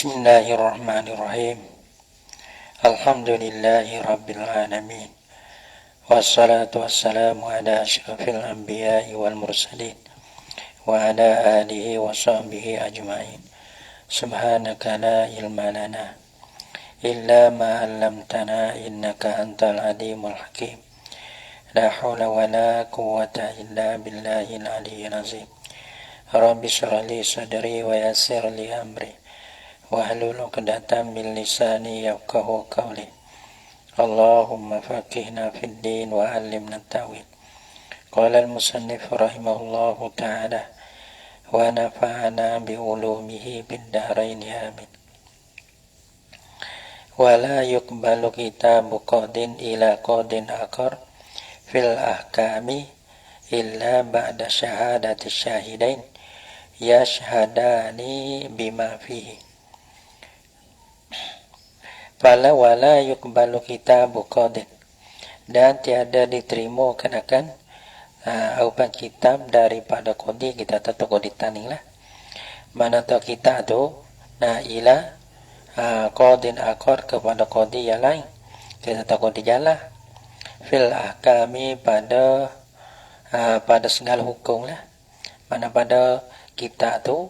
Bismillahirrahmanirrahim. Alhamdulillahi rabbil alamin. Wassalatu wassalamu ala asyrafil anbiya'i wal mursalin wa ala alihi wa sahbihi ajma'in. Subhanaka la ilma lana illa ma 'allamtana innaka antal alimul hakim. La haula wa la quwwata illa billahil aliyyil azim. Rabbi shrah li sadri wa yassir li amri wahlul 'uqdatam min lisani yafqahu qawli. Allahumma faqihna fid din wa 'allimna at-ta'wil. Qala al-musannif rahimahullahu ta'ala wa nafa'ana bi ulumihi bid darain amin. Wa la yuqbalu kitabu qadin ila qadin akar fil ahkami illa ba'da syahadati syahidain yashhadani bima fihi. Fala wala yuqbalu kitabu qadin, dan tiada diterima kenakan ubat kitab daripada qadi. Kita tahu qadi taning lah, mana tahu kita tu ila qadin akar kepada qadi yang lain. Kita tahu qadi jalah fil ahkami pada segala hukum lah, mana pada kita tu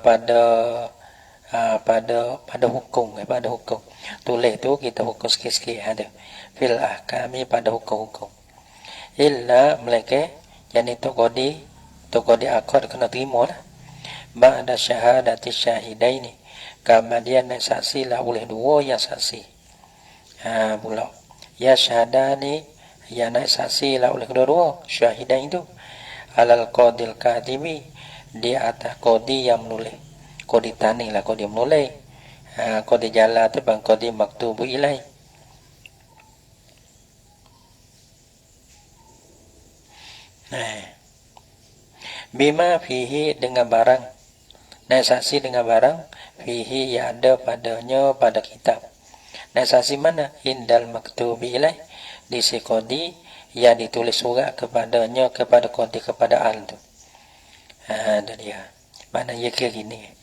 pada hukum tulis tu kita hukum sikit-sikit ada fil ahkami pada hukum-hukum illa melaka yang itu qadi akad kena terima lah ba'da syahadati syahidaini, kemudian saksi lah oleh dua yang saksi pula ya syahadani yang saksi lah oleh kedua syahidain itu alal qadil katibi, di atas qadi yang menulis. Qadi tani lah qadi menulis, qadi jala tu bang qadi maktubu ilai. Bima fihi dengan barang, saksi dengan barang fihi yang ada padanya pada kitab. Saksi mana? Indal maktubi ilai, di si qadi yang ditulis surat kepadanya, kepada qadi, kepada al tu. Ada dia. Mana ya kira gini.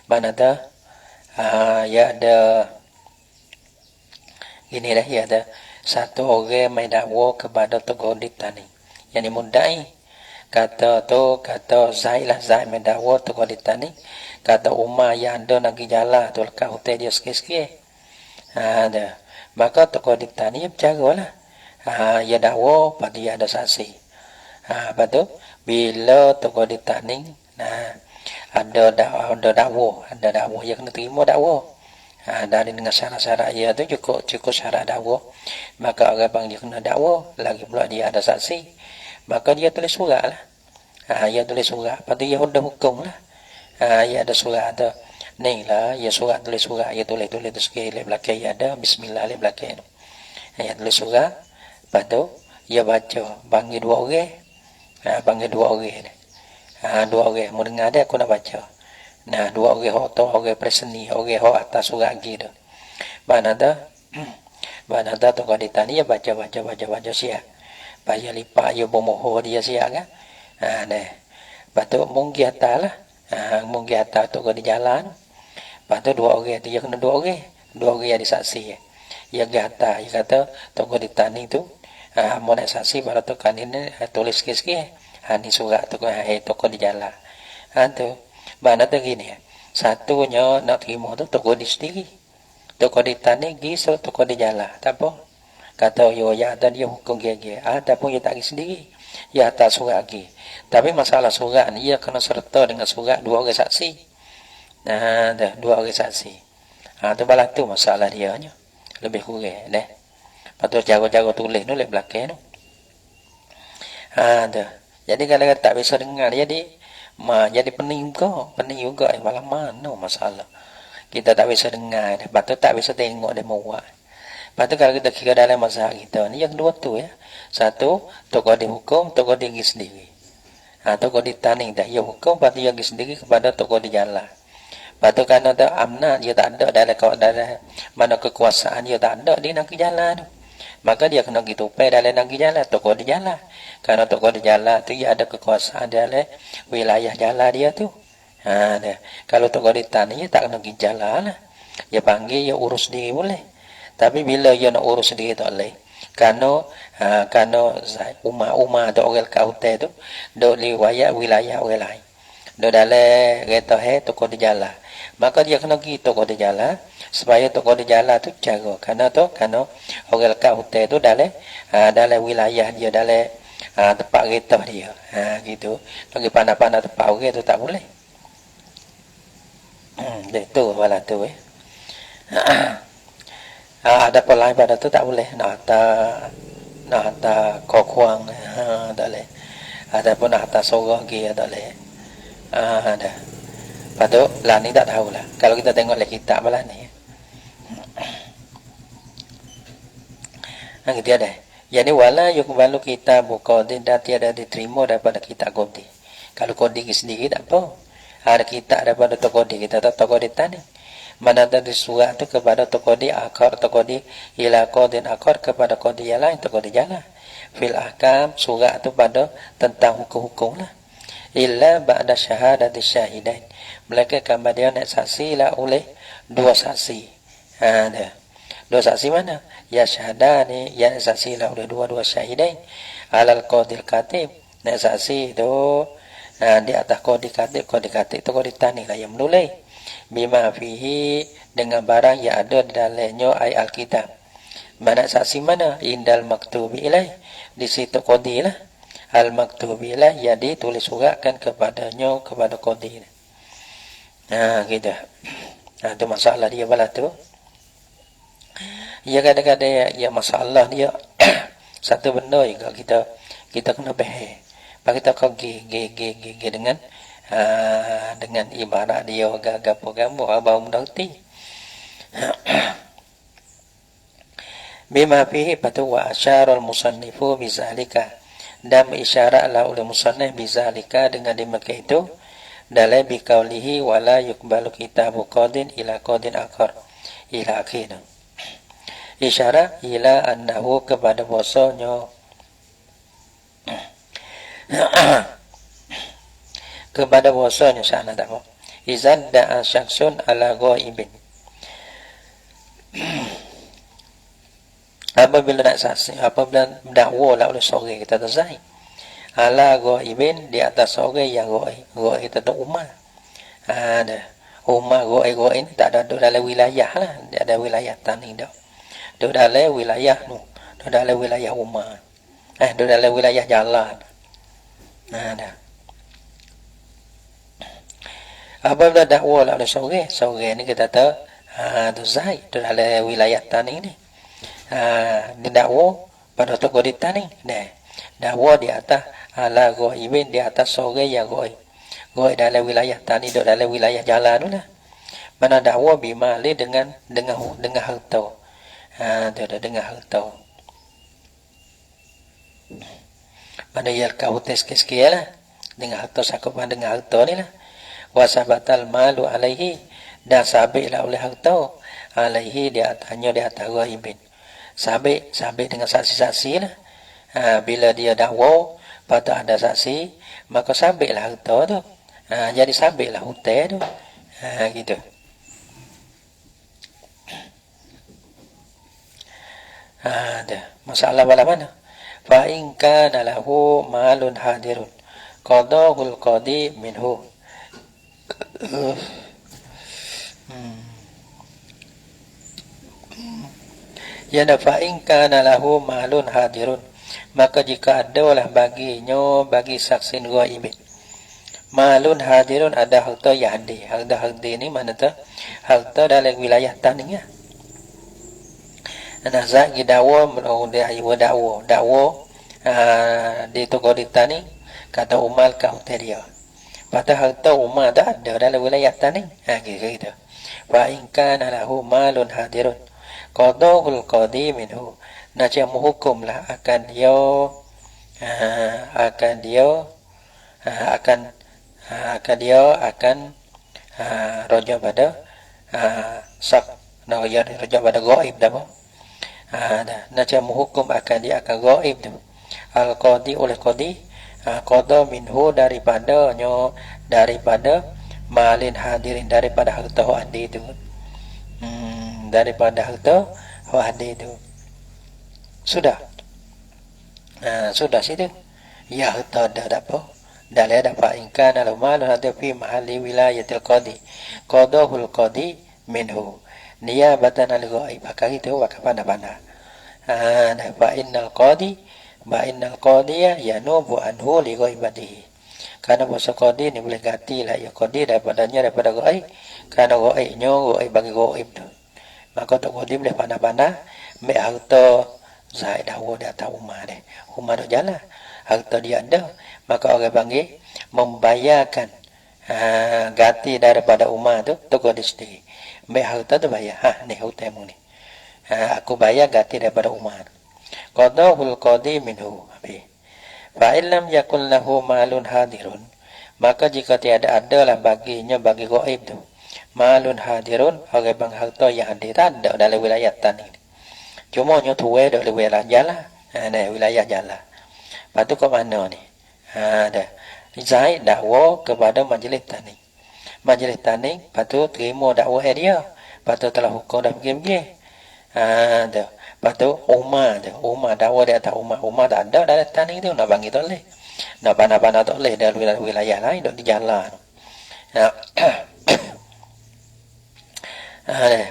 Mana dah ya ada gini dah, ya ada satu orang main dakwa kepada tu qadi tani. Yang dimudai kata Zaid lah, Zaid main dakwa tu qadi tani. Kata Umar yang ada lagi jalan tu lekat hotel dia sikit-sikit. Ada. Maka tu qadi tani bercaralah. Ya dakwa pada dia ada saksi. Lepas tu bila tu qadi tani ada dakwa yang kena terima dakwa. Dari dengan syarat-syarat dia tu cukup syarat dakwa, maka orang bang dia kena dakwa, lagi pula dia ada saksi, maka dia tulis surat lah. Dia tulis surat, lepas tu dia ada hukum lah. Dia ada surat ada ni lah, dia surat tulis surat, dia tulis tu sikit lep belakang, dia ada bismillah lep belakang. Dia tulis surat, lepas tu dia baca, panggil dua orang ni. Dua orang mau dengar dia, aku nak baca. Dua orang hok tu, orang preseni, orang hok atas surat gitu. Mana dah tu qadi tani dia baca siap. Baca lipat dia bermohon dia siap kan. Lepas tu mungkin atas lah. Mungkin atas tu qadi jalan. Lepas tu dua orang tu dia kena dua orang yang disaksi. Dia ke atas, dia kata tu qadi tani tu mau nak saksi baru tu kan ini tulis sikit-sikit. Ni surat tu toko di jalan. Tu mana tu gini. Satunya nak terima tu toko di sendiri. Toko di tani gisau toko di jalan. Tak apa. Kata yo ya ada dia hukum gege. Tapi dia tak pergi sendiri. Ya atas surat lagi. Tapi masalah surat ni ia kena serta dengan surat dua orang saksi. Dua orang saksi. Tu balas tu masalah dia nya. Lebih kurang deh. Patut jago-jago tulis tu lek belakang tu. Jadi kalau tak bisa dengar jadi pening juga malam mana masalah. Kita tak bisa dengar, patut tak bisa tengok dia mau buat. Patut kalau kita kira dalam masalah kita ni yang dua tu ya. Satu, tokoh dihukum, tokoh pergi sendiri. Tokoh ditanding dah ia hukum, patut dia pergi sendiri kepada tokoh di jalan. Patut kerana ada amnat dia tak ada dalam mana kekuasaan dia tak ada di nak jalan tu. Maka dia kena gitu pe dalam negeri jalan, tokoh di jalan. Karena tokoh di jalan tu dia ada kekuasaan dalam wilayah jalan dia tu. Kalau toko di tanah ya tak kena gejala lah. Ya panggil ya urus diri boleh. Tapi bila ya nak urus diri tak boleh. Karena umah ada orang kau tu dok liwaya wilayah orang lain. Dok dalam kereta toko di jalan. Maka dia kena pergi toko di jalan supaya toko di jalan tu jaga. Karena orang kau tu dalam wilayah dia dalam tempat kereta dia. Gitu. Bagi pandai-pandai tempat orang tu tak boleh. Itu wala tu ada apa lain pada tu tak boleh nak hantar kokuang tak boleh. Ada pun nak hantar sorok lagi tak boleh. Ada. Patut lah ni tak tahulah. Kalau kita tengok lagi kitab lah ni. Gitu ada. Jadi wala yukbalu kita bukodin dan tiada diterima daripada kita kodi. Kalau kodi sendiri tak apa. Ada kita daripada toko di kita toko di tani. Mana ada surat tu kepada toko di akar toko di ila kodin akar kepada kodi yang lain toko di jalan. Fil ahkam surat tu pada tentang hukum-hukum lah. Illa ba'da syahadati syahidain. Mereka kemudian nak saksi lah oleh dua saksi. Ada. Dua saksi mana? Ya syahadani ya nak saksi lah oleh dua-dua syahidain. Alal qadil katib. Nak saksi tu di atas kodi katib tu kodi tani lah yang menulis bima fihi dengan barang yang ada di dalamnya ayat Alkitab. Mana saksi mana? Indal maktubi ilaih di situ kodi lah. Al maktubi ilaih yang ditulis suratkan kepadanya kepada kodi. Gitu. Itu masalah dia bala tu. Ya kadang-kadang ya masalah dia satu benda juga kita kena faham. Kita kau gigi dengan ibarat dia gapo-gapo abang mendati. Bima fihi patu wa asyara al-musannifu bizalika. Dan isyaratlah oleh musannif bizalika dengan demikian itu dalam biqaulihi wala yuqbalu kitabu qadin ila qadin akhar ila akhir. Isyarat ila annahu kepada bahasanya kepada bahasanya sana tak apa. Izan da'a syaksun ala ghaibin. Apabila nak saksi, apabila dakwa lah oleh seorang kita terzahir ala ghaibin di atas seorang yang ghaib itu ummah. Ada ummah ghaib ini tak ada dalam wilayah lah, dia ada wilayah tani dah. Dia dalam wilayah tu, dia dalam wilayah ummah. Dia dalam wilayah jalan. Ada. Apabila dakwa lah oleh seorang ni kita tahu tu zahir tu dalam wilayah tani ni. Didakwa pada toko di tani. Dakwa di atas ala ghaibin di atas seorang yang ghaib. Ghaib dalam wilayah tani duduk dalam wilayah jalan tu lah. Mana dakwa bimali dengan harta. Tu dengan harta. Mana ia kau tes kes-kes lah. Dengan harta sakupan dengan harta ni lah. Wasabatal malu alaihi. Dan sabitlah oleh harta. Alaihi di atasnya di atas ghaibin. Sabit dengan saksi-saksi lah. Bila dia dakwa pada ada saksi. Maka sabitlah harta tu. Jadi sabitlah hutang tu. Gitu. Masalah bala mana? Fa in kana lahu malun hadirun qadahul qadi minhu. Ya fa in kana lahu malun hadirun, maka jika adalah bagi saksi ghaib malun hadirun, ada harta yang hadir. Harta ni mana tu? Harta dalam wilayah taninya. Nazak gidawa menurut dakwa di toko di tani kata umal kau teria. Pada harta umal dah ada dalam wilayah tani. Gitu. Wa in kana lahu malun hadirun qadahul qadi minhu. Naja menghukumlah akan dia raja pada sak raja pada ghaib dah. Naja menghukum akan dia akan ghaib tu. Al-qadi oleh qadi qada minhu daripada malin hadirin daripada harta hadir itu. Daripada harta hadir itu. Sudah. Sudah situ. Ya harta dah apa? Dah ada fa in kana lahu malun hadi fi mahalli wilayatil qadi. Qadahul qadi minhu. Niyabatan al-ghaib. Maka itu maka pandai-pandai. Fa innal qadiya yanubu anhu li ghaibatihi. Karena bahasa qadi ni boleh ganti lah ya qadi daripadanya daripada ghaib. Karena ghaibnya ghaib bagi ghaib tu. Maka tu qadi boleh pandai-pandai mek harta zaid dah di atas rumah dia. Rumah tu jalan. Harta dia ada. Maka orang panggil membayarkan ganti daripada rumah tu qadi sendiri. Mek harta tu bayar. Ni hutang ni. Aku bayar ganti daripada rumah. Qadahul qadi minhu. Fa illam yakul lahu malun hadirun, maka jika tiada adalah baginya bagi ghaib tu malun hadirun, orang bang harta yang hadir tak ada dalam wilayah tanah ini. Cuma nya tuwe dalam wilayah jalan. Wilayah jalan. Patu ke mana ni? Dah. Zaid dakwa kepada majlis tanah. Majlis tanah patu terima dakwa dia. Patu telah hukum dah pergi-pergi. Dah. Patu Umar dakwa dia atas Umar tak ada dalam tanah itu nak bagi tak boleh. Nak panah-panah tak boleh dalam wilayah lain dok di jalan.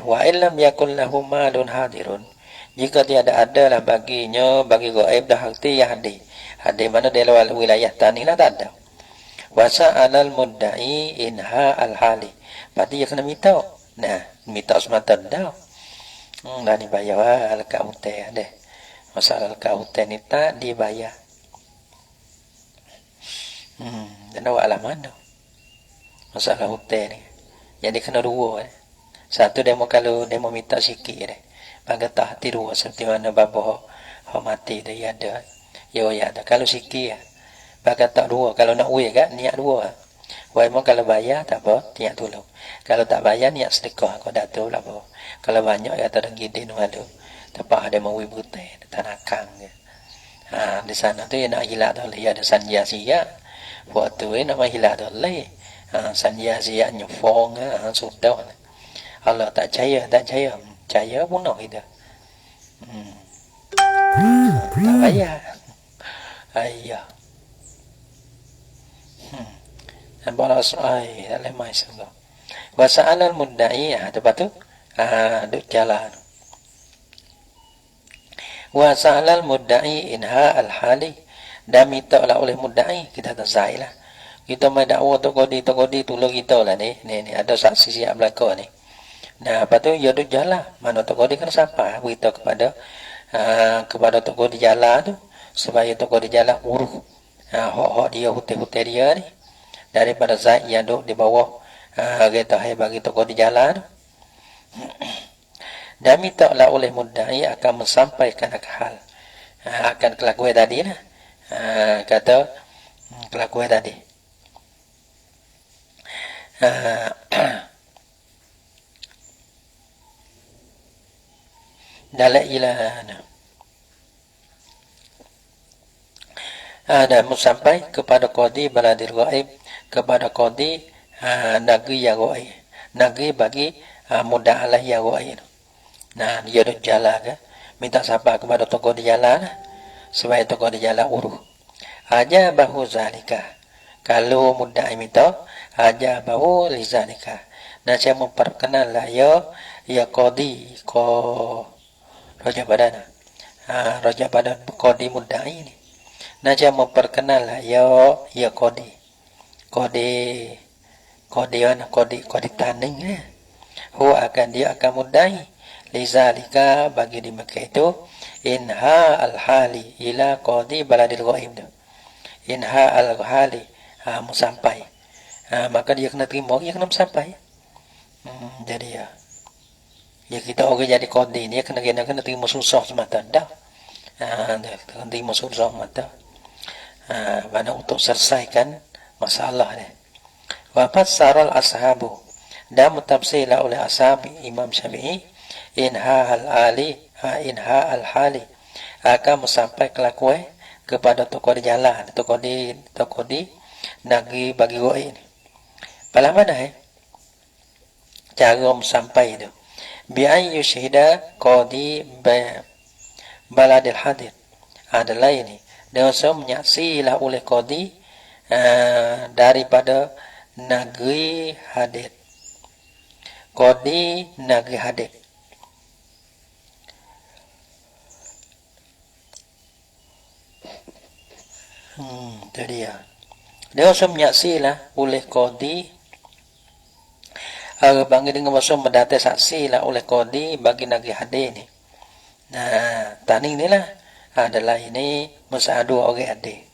Wa illam yakul lahu malun hadirun, jika tiada adalah baginya bagi ghaib dah harti yang hadir. Hadir mana dalam wilayah tanah lah tak ada. Wa sa'alal mudda'i inha al-hali. Berarti dia kena minta. Minta semata dah. Dah dibayar al-ka hutai deh. Masalah al-ka hutai ni tak dibayar. Dan awak alaman tu. Masalah hutai ni. Jadi kena dua. Satu demo kalau demo minta sikit deh. Bagi tak hati dua seperti mana bapa mati dia ada. Ya ada. Kalau sikit bagi tak dua. Kalau nak wei kan niat dua. Wei mau kalau bayar tak apa, niat tolong. Kalau tak bayar niat sedekah kau dak tahu lah apa. Kalau banyak ya tak ada gede malu. Tepat ada mau butai tanah kang. Di sana tu nak hilang tu le ada sanja sia. Buat tu nak hilang tu le. Sanja sia nyefong sudah. Allah tak percaya pun nak itu. Tak bayar. Ayah. Dan balas lemai sungguh. Bahasa alal mudda'i tepat tu. Duk jalan. Wa sa'alal mudda'i inha al-hali, dan minta lah oleh mudda'i, kita tak sahih lah. Kita main dakwa tokodi tolong kita lah ni ada saksi siap belakang ni. Nah, lepas tu dia duk jalan. Mana tokodi kan siapa beritahu kepada tokodi jalan tu supaya tokodi jalan urus hak dia hutai dia ni daripada Zaid yang duk di bawah kita bagi tokodi jalan. Dan mintalah oleh mudda'i akan mensampaikan hal akan kelakuan tadi lah. Kata kelakuan tadi. Dalam ilahana dan mensampai kepada qadi baladil ghaib, kepada qadi negeri yang ghaib, negeri bagi muda'alah yang ghaib. Nah, dia duk jalan ke, minta sabar kepada tokoh di jalan supaya tokoh di jalan urus. Aja bahu zalika. Kalau mudda'i minta aja bahu li zalika. Nah, saya memperkenallah ya qadi raja badan. Raja badan qadi mudda'i ni. Nah, saya memperkenallah ya qadi. Qadi tanding Huwa dia akan mudda'i lizalika bagi di Mekah itu inha al-hali ila qadi baladil ghaib. Inha al-hali sampai. Maka dia kena terima, dia kena sampai. Jadi ya kita orang jadi qadi ni kena terima susah semata dah. Kena terima susah semata. Mana untuk selesaikan masalah ni. Wa fassara al-ashabu, dan mentafsirlah oleh ashab Imam Syafi'i inha al-hali akan mensampai kelakuan kepada tokoh di jalan, tokoh di negeri bagi ghaib ini. Pala mana cara sampai itu. Bi'an yushhida qadi baladil hadir. Adalah ini. Dengan menyaksilah oleh qadi daripada negeri hadir. Qadi negeri hadir. Itu dia. Dia menyaksilah oleh qadi bagi dengan maksud mendatai saksi lah oleh qadi bagi negeri hadir ni. Nah, tani inilah adalah ini masa dua orang adik.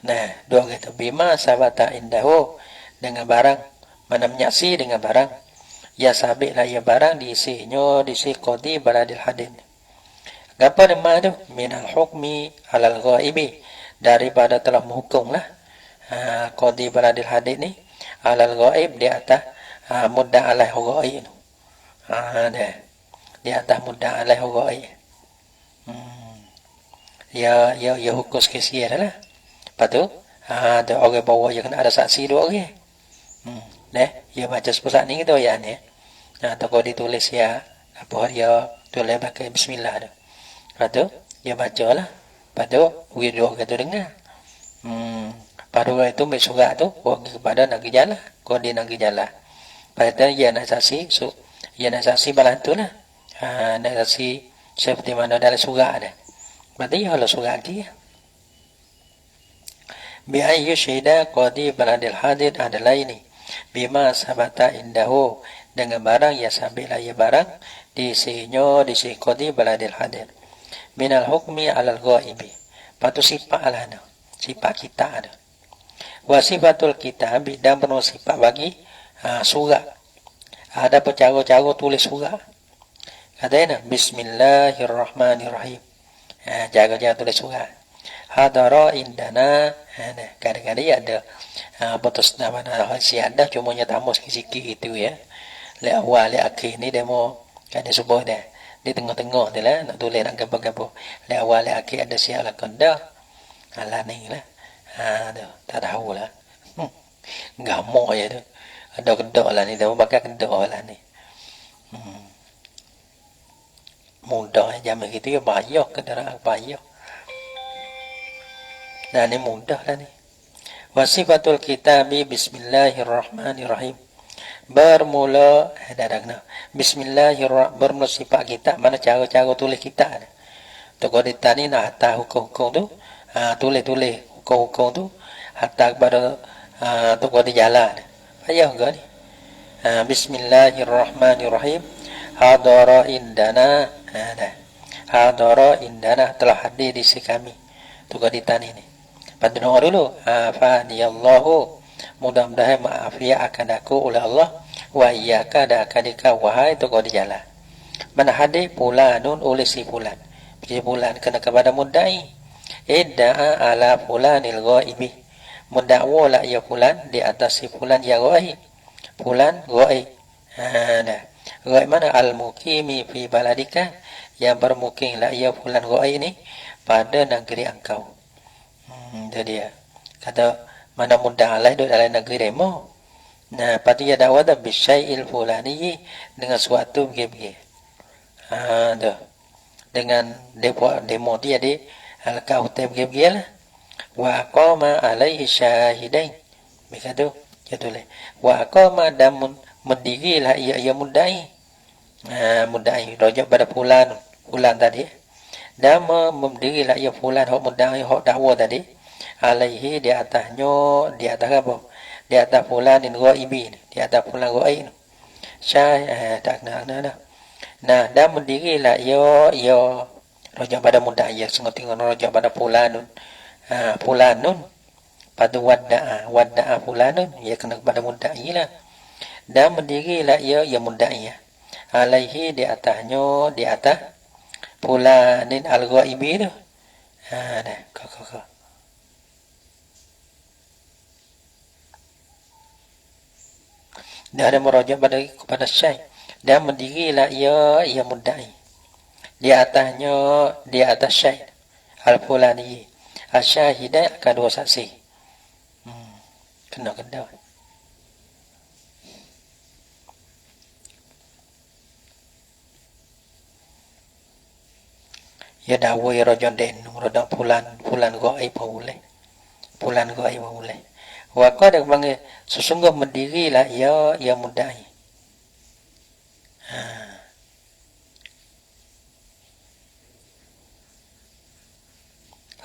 Nah, dua orang itu bima sabata indahu dengan barang mana menyaksi dengan barang ya sabit lah ya barang diisinya diisi qadi baladil hadir. Apa nama tu? Minal hukmi alal ghaibi, daripada telah menghukum lah qadi baladil hadir ni alal ghaib di atas mudda alaih ghaib. Di atas mudda alaih ghaib. Ya hukum sekesian lah. Lepas tu ada orang bawa yang kena ada saksi dua orang. Ya baca sepuluh ni gitu ya ni. Atau ditulis ya apa ya tulis pakai bismillah tu. Lepas tu dia baca lah. Lepas tu dua orang tu dengar. Pada orang itu ambil surat tu pergi kepada negeri jalan. Kau di negeri jalan. Lepas tu dia nak saksi, dia nak saksi balantu lah. Nak saksi seperti mana dalam surat ada. Berarti ya Allah surat dia. Bi'an yushhida qadi baladil hadir adalah ini. Bima sabata indahu, dengan barang ya sabilah ya barang diisinya diisi qadi baladil hadir. Minal hukmi alal ghaibi. Patu sifat alana. Sifat kita ada. Wa sifatul kitab dan penuh sifat bagi surat. Ada cara-cara tulis surat. Katanya bismillahirrahmanirrahim. Cara-cara tulis surat. Hadara indana. Kadang-kadang ada putus nama si ada cumanya tambah sikit-sikit itu ya. Le awal le akhir ni demo kada subuh dah. Di tengah-tengah tu lah nak tulis nak gambar-gambar. Le awal le akhir ada siap lah konda. Alah ni lah. Tak tahu lah. Gamuk je tu. Ada kedok lah ni. Dia pakai kedok lah ni. Mudah zaman gitu ya. Payah. Kendaraan payah. Nah ni mudah lah ni. Wasifatul kitabi bismillahirrahmanirrahim. Bermula. Bismillahirrahmanirrahim. Bermula sifat kitab. Mana cara-cara tulis kitab ni. Tu kau ditanya nak hantar hukum-hukum tu. Tulis-tulis hukum-hukum tu. Hantar kepada tu kau di jalan. Payah ke ni. Bismillahirrahmanirrahim. Hadara indana. Hadara indana telah hadir di sisi kami. Tu kau ditanya ni. Pada doa dulu. Afaniyallahu. Mudah-mudahan maafia akan aku oleh Allah. Wa iyaka dan akan dika wahai tu kau di jalan. Mana hadir fulanun oleh si fulan. Si fulan kena kepada mudai. Idda'a ala fulanil ghaibi. Mendakwa lah ya fulan di atas si fulan yang ghaib. Fulan ghaib. Ghaib mana al-muqimi fi baladika, yang bermukim lah ya fulan ghaib ni pada negeri engkau. Itu dia. Kata mana mudah Allah duduk dalam negeri demo. Nah, pada dia dakwah dah bisyai'il fulani dengan suatu begini. Tu. Dengan demo dia di al-kau hotel begini lah. Wa qama alaihi syahidain. Begitu. Ya tulis. Wa qama dan mendirilah ia mudai. Mudai rojak pada fulan tadi. Dan mendirilah ia fulan hok mudai hok dakwah tadi. Alaihi di atasnya, di atas apa? Di atas fulanin ghaibi, di atas fulan ghaib. Tak nak dah. Nah, dan mendirilah ia rojak pada mudai ya tengok rojak pada fulanun. Fulanun pada wada'a fulanun ia kena kepada mudai lah. Dan mendirilah ia mudai ya. Alaihi di atasnya, di atas fulanin al-ghaibi tu. Kau. Dia ada merojak kepada syekh. Dan mendirilah ia mudai. Di atasnya, di atas syekh al-fulani. Al-syahidah akan dua saksi. Kena. ya dawai rojo den rodo pulan gaib boleh pulan gaib boleh wa qad bangi sesungguh mendiri lah ya mudai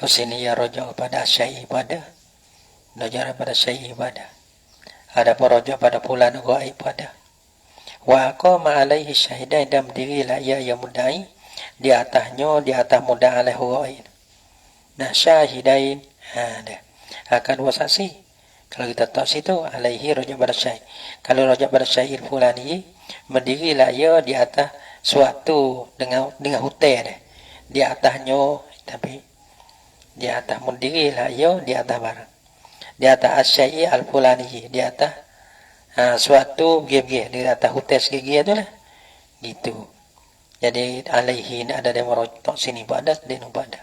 Husini ya rojo pada syai ibadah nojar pada syai ibadah ada rojo pada pulan gaib pada wa qama alaihi syahidain dan berdiri lah ya mudai di atasnya di atas muda alaihi ghaib. Nah syahidain ada akan dua saksi kalau kita tahu situ alaihi roja pada syahid kalau roja pada syahid fulani berdiri lah ya di atas suatu dengan hotel deh di atasnya tapi di atas berdiri lah ya di atas barang di atas asyai al fulani di atas suatu gigi di atas hotel gigi itu lah gitu jadi alaihi ini ada yang merotok sini pada dan pada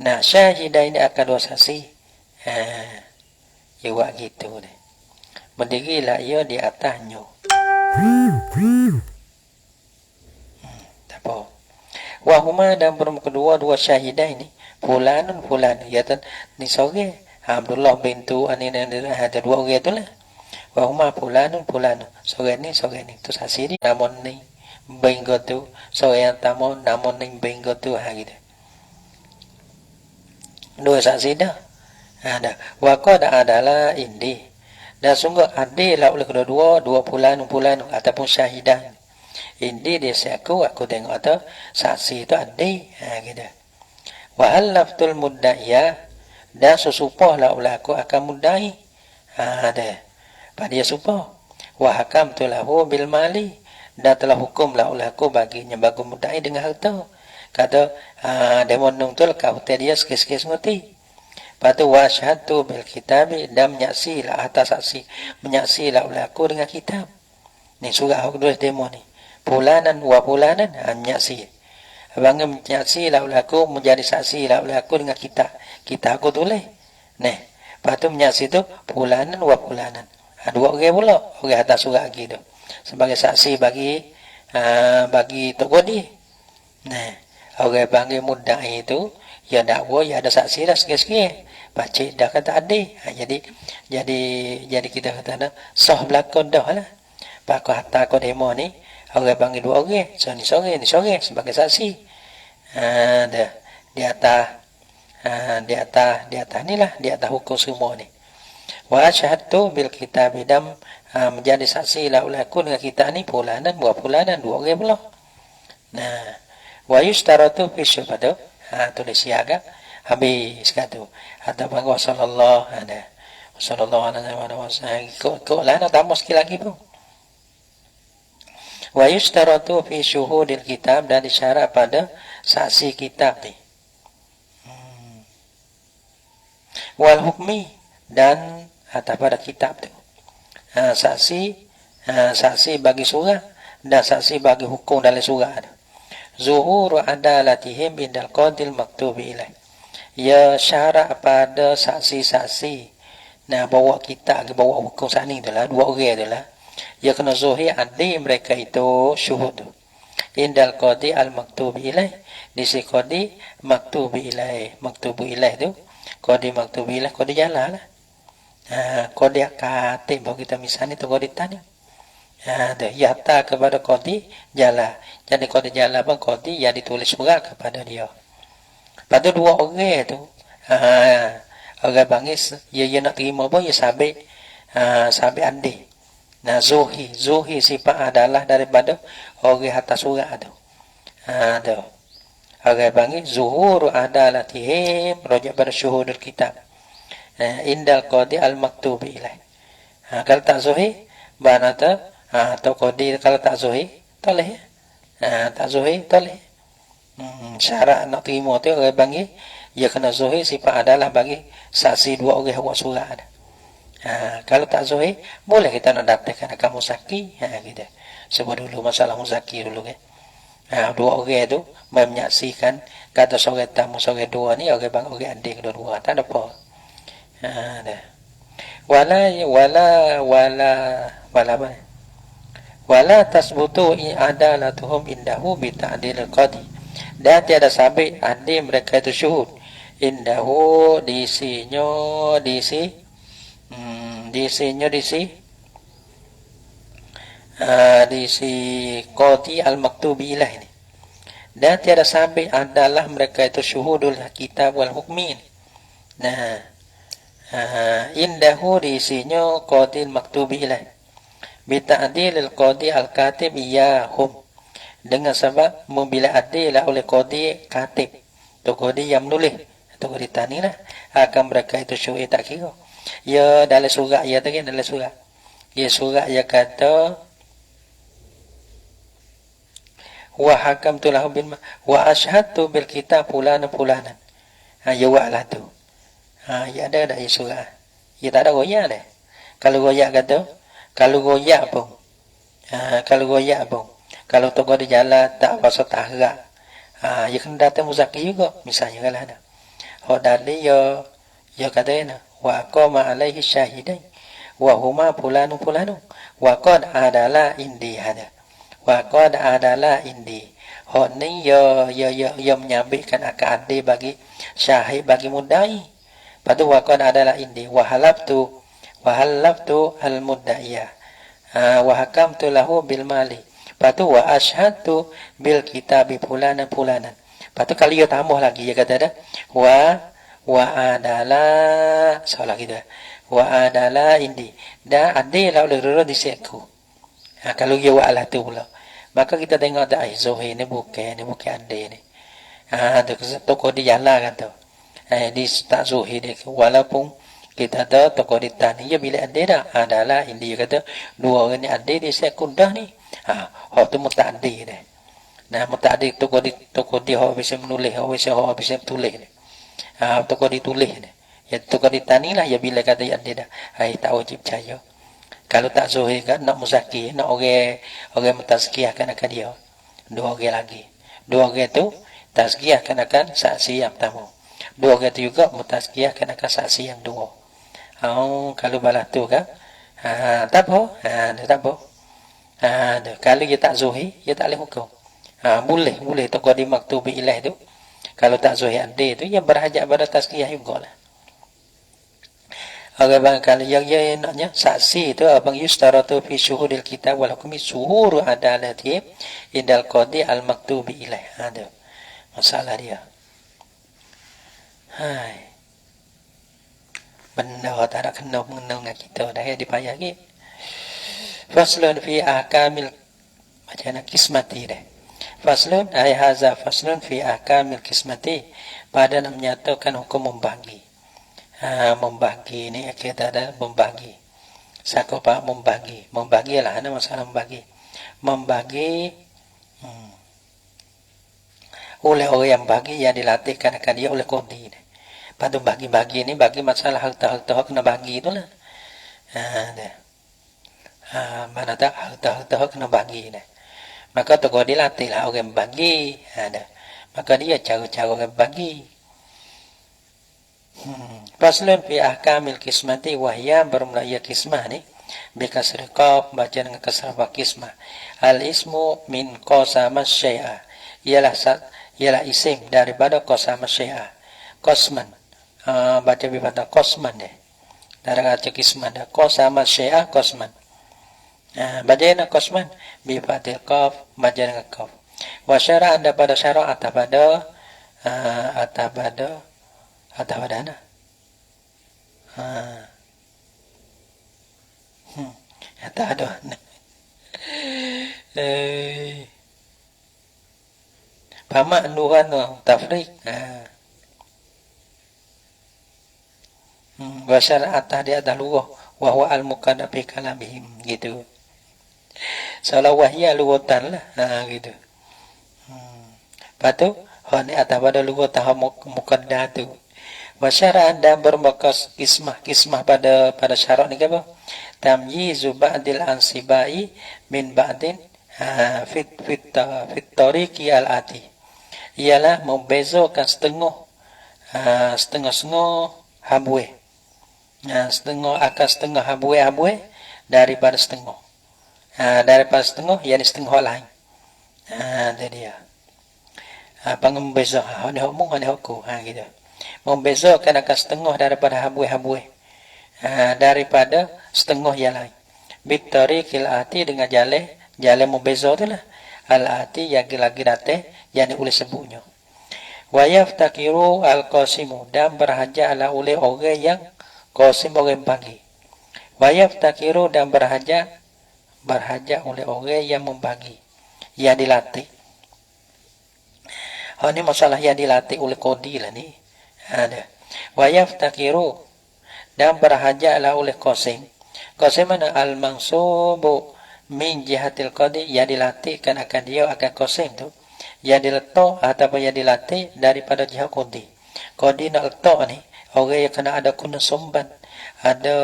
nah syahidah ini akan dua saksi ya gitu deh berdiri lah ya di atasnya apa wahuma dan kedua dua syahidah ini fulan ya kan ni sore Abdullah bintu anina ada dua orang itulah wahuma fulan sore ni tu saksi ni namun ni bengko tu sore yang tamu namun ni bengko tu gitu dua saksi dah ada waqad adalah indi dan sungguh adilah oleh kedua dua fulan ataupun syahidah indi dia aku tengok atau saksi itu adi gitu wa halaftul muddaiya dan sesupoh lah oleh aku akan mudai ada pada dia supoh wa hakamtu lahu bil mali dan telah hukumlah oleh aku baginya bagi mudai dengan harta kata demon nungtul kau dia sikit-sikit ngerti patu wa syahadu bil kitabi dan menyaksilah atas saksi menyaksilah oleh aku dengan kitab ni surah aku tulis demo ni fulanan wa fulanan menyaksi abang menyaksilah oleh aku menjadi saksilah oleh aku dengan kitab aku tulis nah patu menyaksi tu fulanan wa fulanan dua orang pula orang atas surah gitu sebagai saksi bagi tokodi nah orang panggil mudai itu ya dakwa ya ada saksi dah sikit-sikit baca dah kata ada jadi kita kata sah belakang dah lah pakar hatta ko demo ni orang panggil dua orang so ni sore sebagai saksi dah di atas ni lah di atas hukum semua ni wa asyhadu bil kitab dam menjadi saksi lah oleh aku dengan kita ni fulanan dua orang pula nah wa yustaratu fi syahada tulis siaga habis kata ada bangga sallallahu alaihi wasallam kau lah nak tambah sekali lagi pun wa yustaratu fi syuhudil kitab dan disyarat pada saksi kitab ni wal hukmi dan atas pada kitab tu saksi bagi surah dan saksi bagi hukum dalam surah tu zuhuru adalatihim bindal qadil maktubi ilaih ya syarat pada saksi-saksi nah bawa kita bawa hukum sani itulah dua orang itulah ya kena zuhir adi mereka itu syuhud indal qadi al maktubi ilaih di si qadi maktubi ilaih tu qadi maktubi ilaih qadi jalan lah qadi akati bahawa kita misalnya tu qadi tani yata kepada qadi jala jadi qadi jala bang qadi yang ditulis surat kepada dia pada dua orang tu orang bangis dia nak terima pun dia sabit andi nah zuhi sifat adalah daripada orang atas surat tu tu orang bangis zuhur adalah tihim rojak pada syuhudul kitab indal qadi al maktubi ilaih kalau tak zuhi banata atau qadi kalau tak zuhi toleh tak zuhi toleh syarat nak terima tu orang panggil dia kena zuhir sifat adalah bagi saksi dua orang buat surat kalau tak zuhir boleh kita nak dapatkan kamu musaki gitu sebab dulu masalah musaki dulu kan dua orang tu menyaksikan kata seorang tamu seorang dua ni orang bang orang adik dua-dua tak ada apa wala tasbutu adalatuhum indahu bi ta'dil qadi Dan tiada sabit adi mereka itu syuhud indahu di si qadi al-maktubi ilah ini. Dan tiada sabit adalah mereka itu syuhudul kitab wal hukmin. Nah, indahu diisinya qadi al-maktubi ilah bita'dilil qadi al-katib iyahum, dengan sebab membila adil oleh qadi katib, tu qadi yang menulis, tu qadi tani lah, akan mereka itu syuhud tak kira. Ya dalam surat ya tadi, dalam surat ya surat ya kata wa hakamtu lahu bil wa ashhadtu bil kitab fulana fulana. Ya wa lah tu. Ya ada ya surat. Ya tak ada goyak dah. Kalau goyak kata, kalau goyak pun kalau tunggu di jalan tak pasal tahrak, ya kena datang muzaki juga misalnya kalau ada. Hodali ya katanya wa qama alaihi syahidain wa huma fulanu wa qad adalah indi hada wa qad adalah indi. Hod ni ya menyabitkan akan adil bagi syahid bagi mudai. Patu wa qad adalah indi wa halabtu al mudda'iyah wa hakamtu lahu bil mali. Patu wa ashhadtu bil kitabi fulana. Patu kalau ia tambah lagi dia kata dah wa adalah salah kita wa adalah indi dah adil lah oleh rara di seku. Kalau dia wa lah tu pula, maka kita tengok dah Zuhir ni bukan adil ni. Toko di jalan kata di tak Zuhir dia, walaupun kita tahu toko di tani ya bila adil dah adalah indi kata dua orang ni adil di seku dah ni. Hak tu muta'addi dah. Nah, muta'addi toko di hak bisa menulis, hak bisa tulis ni. Toko ditulis ni. Ya toko di tani lah ya bila kata ya adil dah. Tak wajib percaya. Kalau tak Zuhir kan nak muzaki, nak orang mentazkiyahkan akan dia. Dua orang lagi. Dua orang tu tazkiyahkan akan saksi yang pertama. Dua orang tu juga mentazkiyahkan akan saksi yang dua. Kalau balas tu kan, tak apa. Tak apa. Kalau dia tak Zuhir, dia tak boleh hukum. Boleh toko di maktubi ilah tu. Kalau tak Zuhir adil tu, dia berhajat pada tazkiyah juga lah. Bang kalau yang naknya saksi itu abang yustaratu fi syuhudil kitab wal hukmi suhuru adalati indal qadi al maktubi ilaih. Ada masalah dia. Benda tak ada kena mengenal dengan kita dah dipayah lagi. Faslun fi ahkamil macam kismati dah. Faslun ay haza faslun fi ahkamil kismati, pada nak menyatakan hukum membagi. Membagi ni kita ada membagi. Siapa pak membagi? Membagi lah, ada masalah membagi. Membagi oleh orang yang bagi yang dilatihkan akan dia oleh qadi. Pada bagi-bagi ni bagi masalah harta kena bagi itulah. Mana tak harta kena bagi ni. Maka tu qadi latihlah orang bagi. Maka dia cara-cara orang bagi. Faslun fi ahkamil kismati wahya, bermula ia kismah ni bikasri qaf, baca dengan kasrah kismah. Al ismu min qasama syai'a, ialah isim daripada qasama syai'a. Qasman, baca bipada qasman deh. Dari kata kismah dah qasama syai'a qasman. Baca dengan qasman bipada qaf, baca dengan qaf. Wa syara' anda pada syara' atabada ana. Tak ada. Pamak nuran tafriq. Wasyara' atas dia dah luruh wa huwa al-muqaddam fi kalamihim gitu. Seolah wahya lurutan lah. Gitu. Lepas tu ni atas pada lurutan muqaddam tu. Wasyara' dan bermakas kismah pada syarat ni apa? Tamyizu ba'dil ansibai min ba'din fit tariqi al-ati. Ialah membezakan setengah habwe. Setengah habwe daripada setengah. Daripada setengah, yakni setengah lain. Itu dia. Pengembeza hanya hok mung hanya hokku gitu. Membezakan akan setengah daripada habui-habui. Daripada setengah yang lain. Bitari kilati dengan jalan membeza tu lah. Al-ati yang lagi datang yang oleh sebutnya. Wa yaftakiru al-qasimu dan berhajat ala oleh orang yang qasim orang bagi. Wa yaftakiru dan berhajat oleh orang yang membagi, yang dilatih. Ini masalah yang dilatih oleh qadi lah ni. Ada. Wa yaftakiru dan berhajat ala oleh qasim. Qasim mana al-mansubu min jihatil qadi yang dilatihkan akan dia akan qasim tu. Yang diletak ataupun yang dilatih daripada jihad qadi. Qadi nak letak ni orang yang kena ada kuna sumban, ada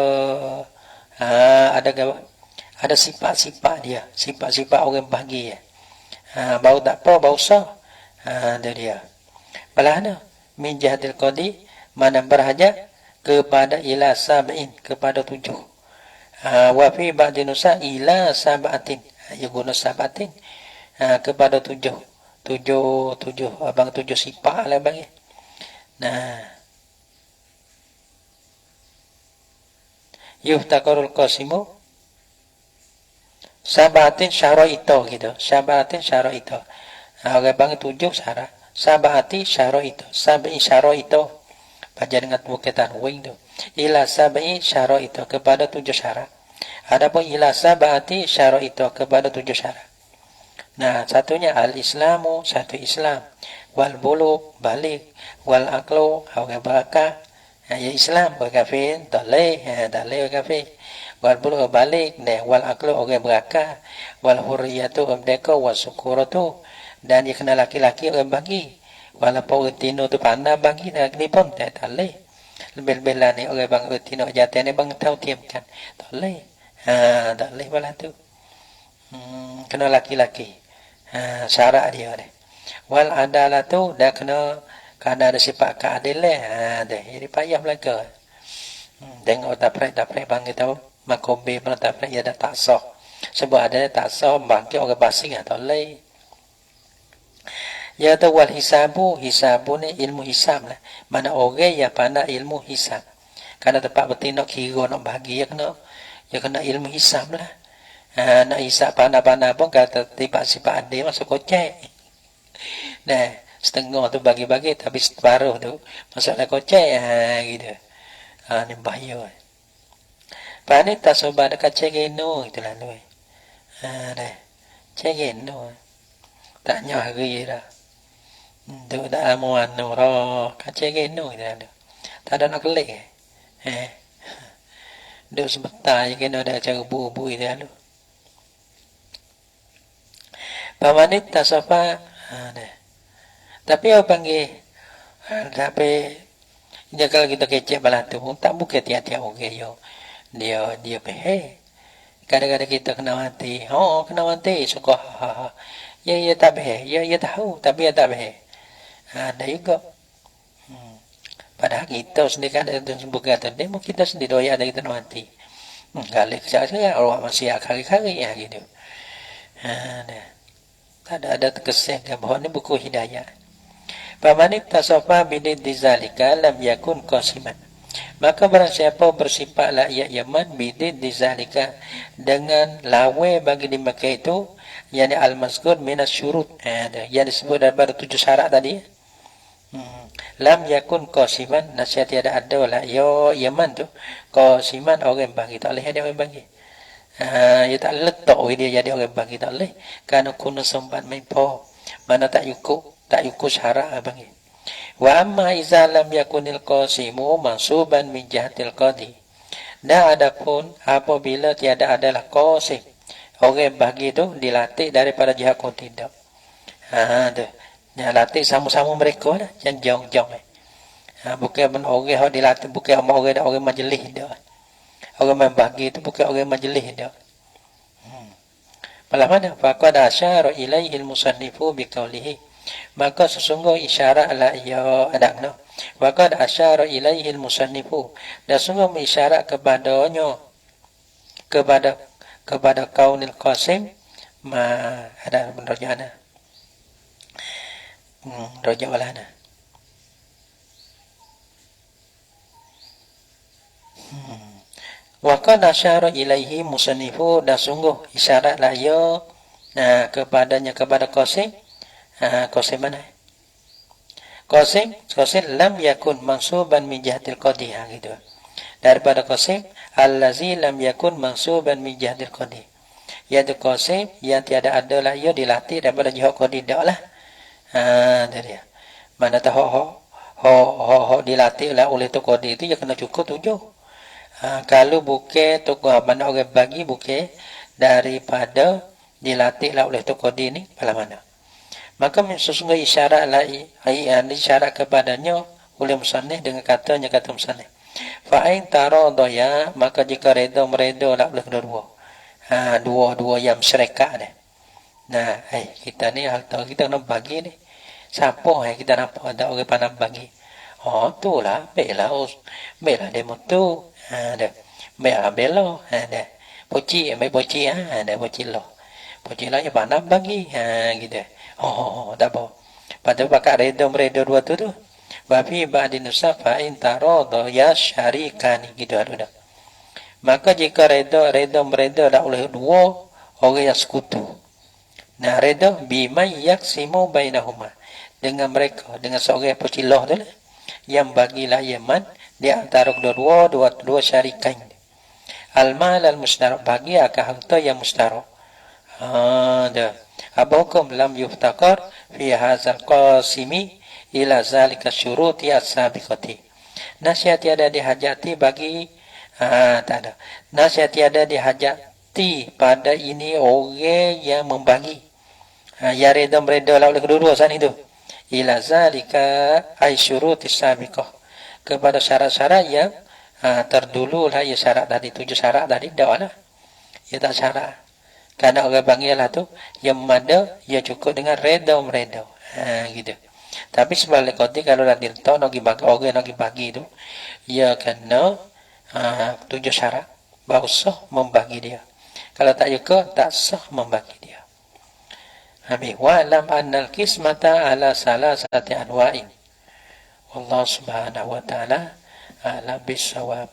sifat-sifat dia, sifat-sifat orang bagi ya. Bau tak apa, bau sah. Itu dia. Balahna min jihadil qadi mana berhajat kepada ila sab'in, kepada 7. Wa fi ba'di nusa ila sab'atin. Ya guna sab'atin kepada 7 abang 7 sifat lah bang. Nah, yuftakarul qasimu sabatin syaraito gitu. Sabatin syaraito. Orang bang 7 syarat. Sabati syaraito. Sabi syaraito. Baca dengan buketan wing tu. Ila sabi syaraito kepada 7 syarat. Adapun ila sabati syaraito kepada 7 syarat. Nah, satunya al-islamu, satu Islam. Wal bulugh, balik. Wal aqlu, orang barakah. Ya Islam, orang kafir, dalih orang kafir. Wal bulugh, balik. Wal aqlu, orang barakah. Wal hurriyatu, orang merdeka. Wal syukuratu. Dan dia kena laki-laki, orang bagi. Walaupun orang tino tu pandai bagi, ni pun tak dalih. Lebih-lebih lah ni, orang bang tino jatuh ni bang tahu tiamkan. Dalih. Dalih malah tu. Kena laki-laki. Syarat dia ni. Wal adalatu dah kena ada sifat keadilan. Jadi payah belaka. Tengok taprak bang kita makobe pun taprak dia dah tak sah. Sebab ada tak sah bangkit orang basing atau lain. Ya tu wal hisabu ni ilmu hisab lah. Mana orang yang pandai ilmu hisab. Karena tempat betul nak kira nak bagi ya kena ilmu hisab lah. Nak hisap pandai-pandai pun kata tiba sifat dia masuk kocek. Nah, setengah tu bagi-bagi tapi separuh tu masuklah kocek. Gitu. Ni bahaya. Pani tak sobat dekat cegeno itu lalu. Dah. Cegeno. Tak nyawa hari dah. Tu dah amuan nurah kat cegeno itu lalu. Tak ada nak kelik. Duk sebentar je kena dah cara bu-bu itu lalu. Pamanit tasafa tapi apa panggil tapi dia kalau kita kecek balah tu tak buka tiap-tiap orang yo dia pe kadang-kadang kita kena mati suka ya tak be ya tahu tapi ya tak be ada juga padahal kita sendiri kan ada buka tu demo kita sendiri doya ada kita mati galik saya orang masih kali-kali ya gitu ada terkesan bahawa ini buku hidayah. Pamanik tasafa bidid dizalika lam yakun qasiman. Maka barang siapa bersifat layak yaman bidid dizalika dengan lawe bagi di Makkah itu yakni al-mazkur minas syurut. Yang disebut daripada 7 syarat tadi. Lam yakun qasiman nasihat tiada ada lah yo yaman tu qasiman orang bagi tak boleh ada orang bagi. Ya tak letak dia jadi orang bagi tak boleh kerana kuna sempat mempo mana tak yukup syarat bagi. Wa amma iza lam yakunil qasimu mansuban min jihatil qadi. Dan adapun apabila tiada adalah qasim orang bagi tu dilatih daripada jihad qadi tidak. Tu yang latih sama-sama mereka lah yang jauh-jauh bukan orang yang dilatih bukan orang majlis dah. Orang membagi itu bukan orang majlis dia. Malah mana? Faqad asyara ilaihi al-musannifu biqaulihi. Maka sesungguh isyarat la ya adakna. Faqad asyara ilaihi al-musannifu. Dan sungguh mengisyarat kepadanya kepada kaunil qasim ada benernya Rojak walana. Wa qad asyara ilaihi musannifu, dan sungguh isyaratlah ia kepadanya, kepada Qasim. Qasim mana? Qasim lam yakun mansuban min jihatil qadi, gitu. Daripada Qasim allazi lam yakun mansuban min jihatil qadi, yaitu Qasim yang tiada adalah ia dilatih daripada jihad qadi, daklah. Dari mana tahu ho dilatih lah oleh tu qadi itu, ya kena cukup 7. Kalau bukan tu mana orang bagi bukan daripada dilatih lah oleh tu qadi ni, pada mana? Maka sesungguhnya isyarat lah, isyarat kepadanya oleh musannif dengan kata musannif. Fa'in taradaya, maka jika reda lah oleh kedua-dua. Dua-dua yang syarikat dah. Nah, kita ni hal tahu kita nak bagi ni. Siapa kita nampak ada orang pandang bagi. Tu lah, baiklah demo tu. Dah. Baiklah belo, dah. Poci dah poci lo. Poci lah yang pandang bagi, gitu. Tak apa. Pada bakal reda dua tu. Bafi ba'di nusafa in tarada ya syarikani, gitu ada. Maka jika reda dah oleh dua orang yang sekutu. Nah, reda bimai yaksimu bainahuma, dengan mereka, dengan seorang pecilah tu lah, yang bagilah yaman di antara dua syarikan. Al-mal al-mustarak, bagi akan harta yang mustarak. Dah. Abahukum lam yuftakar fi hazal qasimi ila zalika syuruti as-sabiqati. Nasihat tiada dihajati bagi tak ada. Nasihat tiada dihajati pada ini orang yang membagi. Ya reda lah oleh kedua-dua saat itu. Ila zalika ay syuruti sabiqah, kepada syarat-syarat yang terdulu lah, ya syarat tadi 7 syarat tadi dah lah. Ya tak syarat. Karena orang panggil lah tu yang ada ya cukup dengan reda gitu. Tapi sebalik koti kalau dah dirta nak bagi orang nak bagi tu, ya kena 7 syarat baru sah membagi dia. Kalau tak juga tak sah membagi dia. Habis wa'lam annal qismata ala salasati anwa'in. Wallahu subhanahu wa ta'ala a'lam bis-shawab.